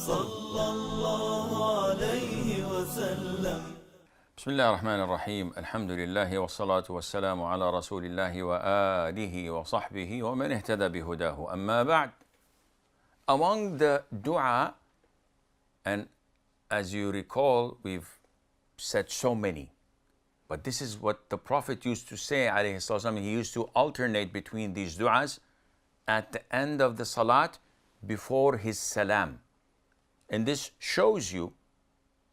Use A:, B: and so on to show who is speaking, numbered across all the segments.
A: صلى الله عليه وسلم.
B: بسم الله الرحمن الرحيم. الحمد لله والصلاة والسلام على رسول الله وآله وصحبه ومن اهتدى بهداه. أما بعد, among the dua, and as you recall, we've said so many, but this is what the Prophet used to say, alayhi salam. He used to alternate between these du'as at the end of the salat before his salam. And this shows you,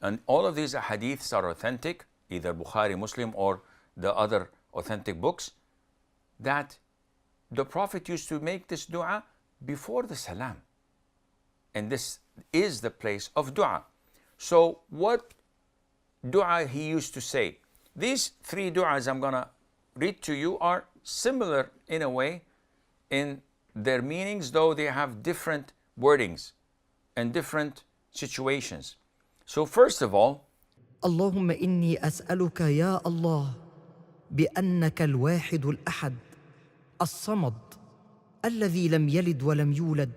B: and all of these hadiths are authentic, either Bukhari, Muslim, or the other authentic books, that the Prophet used to make this dua before the salam. And this is the place of dua. So what dua he used to say? These three du'as I'm going to read to you are similar in a way in their meanings, though they have different wordings and different situations. So first of all,
C: اللهم إني أسألك يا الله بأنك الواحد الأحد الصمد الذي لم يلد ولم يولد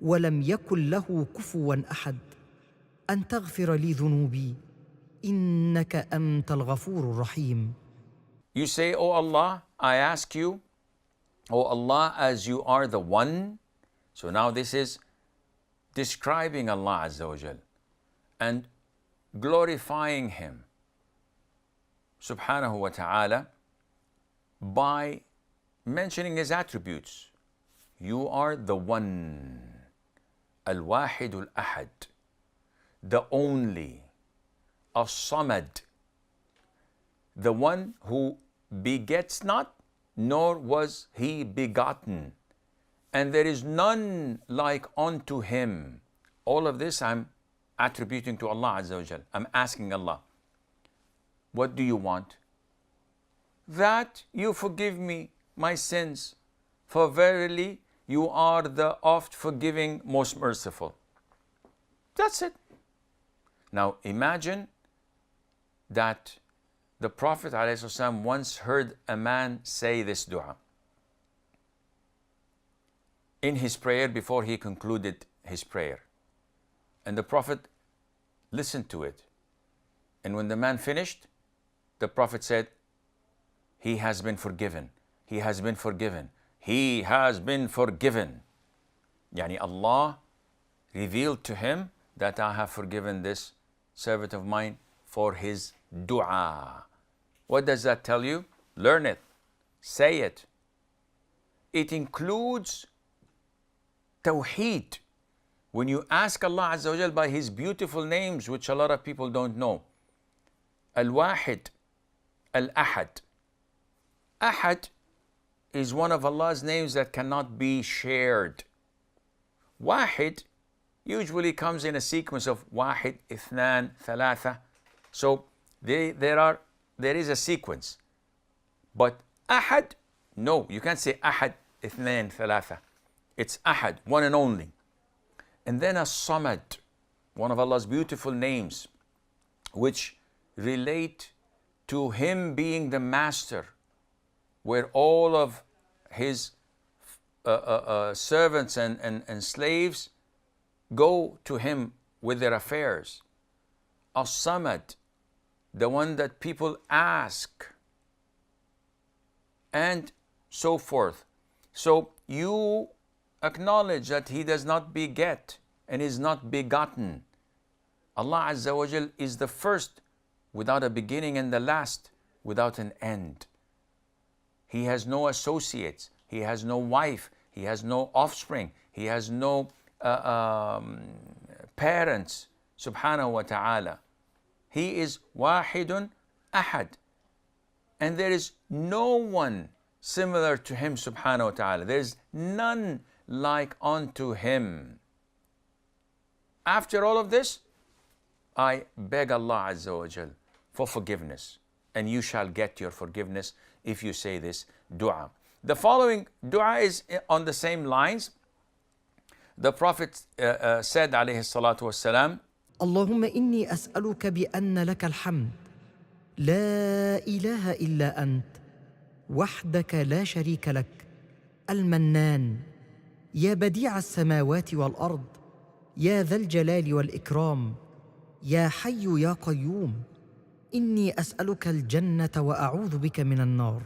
C: ولم يكن له كفوا أحد أن تغفر لي ذنوبي إنك أنت الغفور الرحيم.
B: you say, "Oh Allah, I ask you, oh Allah, as you are the one." So now this is describing Allah Azza wa Jal and glorifying Him subhanahu wa ta'ala by mentioning His attributes. You are the one, al-wahid al-ahad, the only, as-samad, the one who begets not, nor was he begotten, and there is none like unto him. All of this I'm attributing to Allah Azza wa Jal. I'm asking Allah, what do you want? That you forgive me my sins, for verily you are the oft forgiving, most merciful. That's it. Now imagine that the Prophet ﷺ once heard a man say this dua in his prayer before he concluded his prayer. And the Prophet listened to it. And when the man finished, the Prophet said, "He has been forgiven. He has been forgiven. He has been forgiven." Yani Allah revealed to him that I have forgiven this servant of mine for his dua. What does that tell you? Learn it. Say it. It includes tawheed. When you ask Allah Azza wa Jal by His beautiful names, which a lot of people don't know. Al-Wahid, Al-Ahad. Ahad is one of Allah's names that cannot be shared. Wahid usually comes in a sequence of Wahid, Ithnan, Thalatha. So there is a sequence. But Ahad, no, you can't say Ahad, Ithnan, Thalatha. It's Ahad, one and only. And then As-Samad, one of Allah's beautiful names, which relate to Him being the master, where all of His servants and slaves go to Him with their affairs. As-Samad, the one that people ask, and so forth. So you acknowledge that He does not beget and is not begotten. Allah Azza wa Jal is the first without a beginning and the last without an end. He has no associates. He has no wife. He has no offspring. He has no parents. Subhanahu wa ta'ala. He is Wahidun Ahad. And there is no one similar to Him subhanahu wa ta'ala. There is none like unto Him. After all of this, I beg Allah Azza wa Jal for forgiveness, and you shall get your forgiveness if you say this dua. The following dua is on the same lines. The Prophet said alayhi salatu wassalam,
C: اللهم إني أسألك بأن لك الحمد لا إله إلا أنت وحدك لا شريك لك المنان يا بديع السماوات والأرض يا ذا الجلال والإكرام، يا حي يا قيوم، إني أسألك الجنة وأعوذ بك من النار.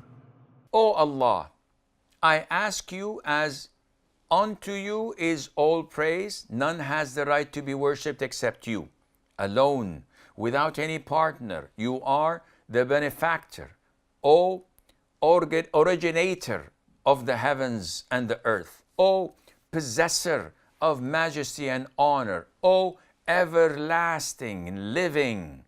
B: O Allah, I ask you as unto you is all praise, none has the right to be worshipped except you, alone, without any partner. You are the benefactor, O originator of the heavens and the earth, O possessor of majesty and honor, O everlasting, living,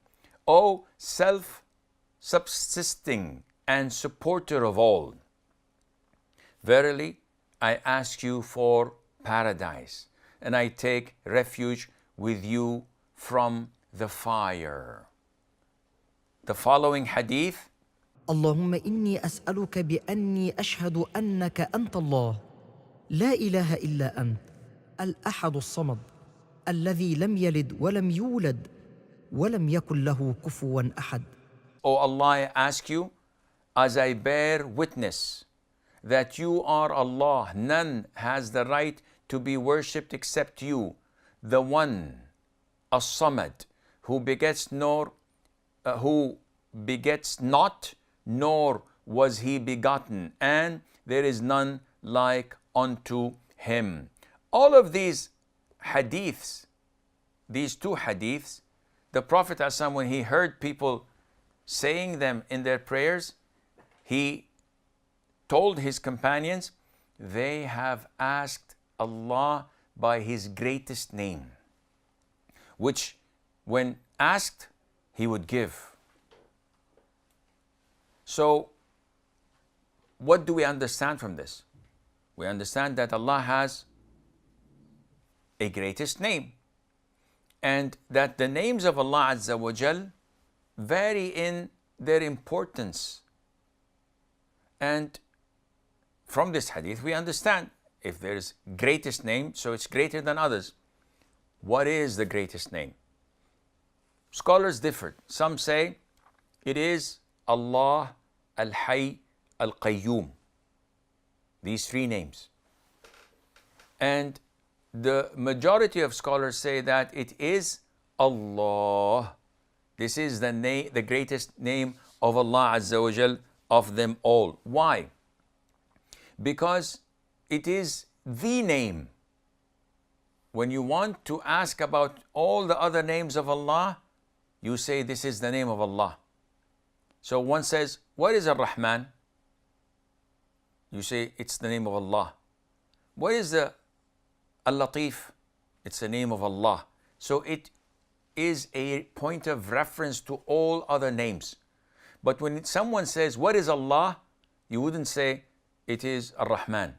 B: O self-subsisting and supporter of all. Verily, I ask you for paradise, and I take refuge with you from the fire. The following hadith:
C: اللهم إني أسألك بأني أشهد أنك أنت الله، لا إله إلا أنت، الأحد الصمد، الذي لم يلد ولم يولد ولم يكن له كفوا أحد.
B: O Allah, I ask you, as I bear witness that you are Allah, none has the right to be worshipped except you, the one, as-samad, who begets not, nor was he begotten, and there is none like unto him. All of these hadiths, these two hadiths, the Prophet ﷺ, when he heard people saying them in their prayers, he told his companions, they have asked Allah by his greatest name, which when asked, he would give. So, what do we understand from this? We understand that Allah has a greatest name, and that the names of Allah Azza wa Jal vary in their importance. And from this hadith, we understand if there is greatest name, so it's greater than others. What is the greatest name? Scholars differ. Some say it is Allah Al-Hayy Al-Qayyum. These three names. And the majority of scholars say that it is Allah. This is the greatest name of Allah Azza wa Jal of them all. Why? Because it is the name. When you want to ask about all the other names of Allah, you say this is the name of Allah. So one says, what is Ar-Rahman? You say it's the name of Allah. What is the Al-Latif? It's the name of Allah. So it is a point of reference to all other names. But when someone says, what is Allah? You wouldn't say it is Ar-Rahman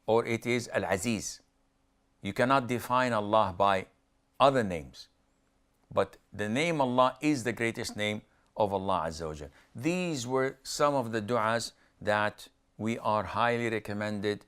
B: or it is Al-Aziz. You cannot define Allah by other names. But the name Allah is the greatest name of Allah Azza wa Jal. These were some of the du'as that we are highly recommended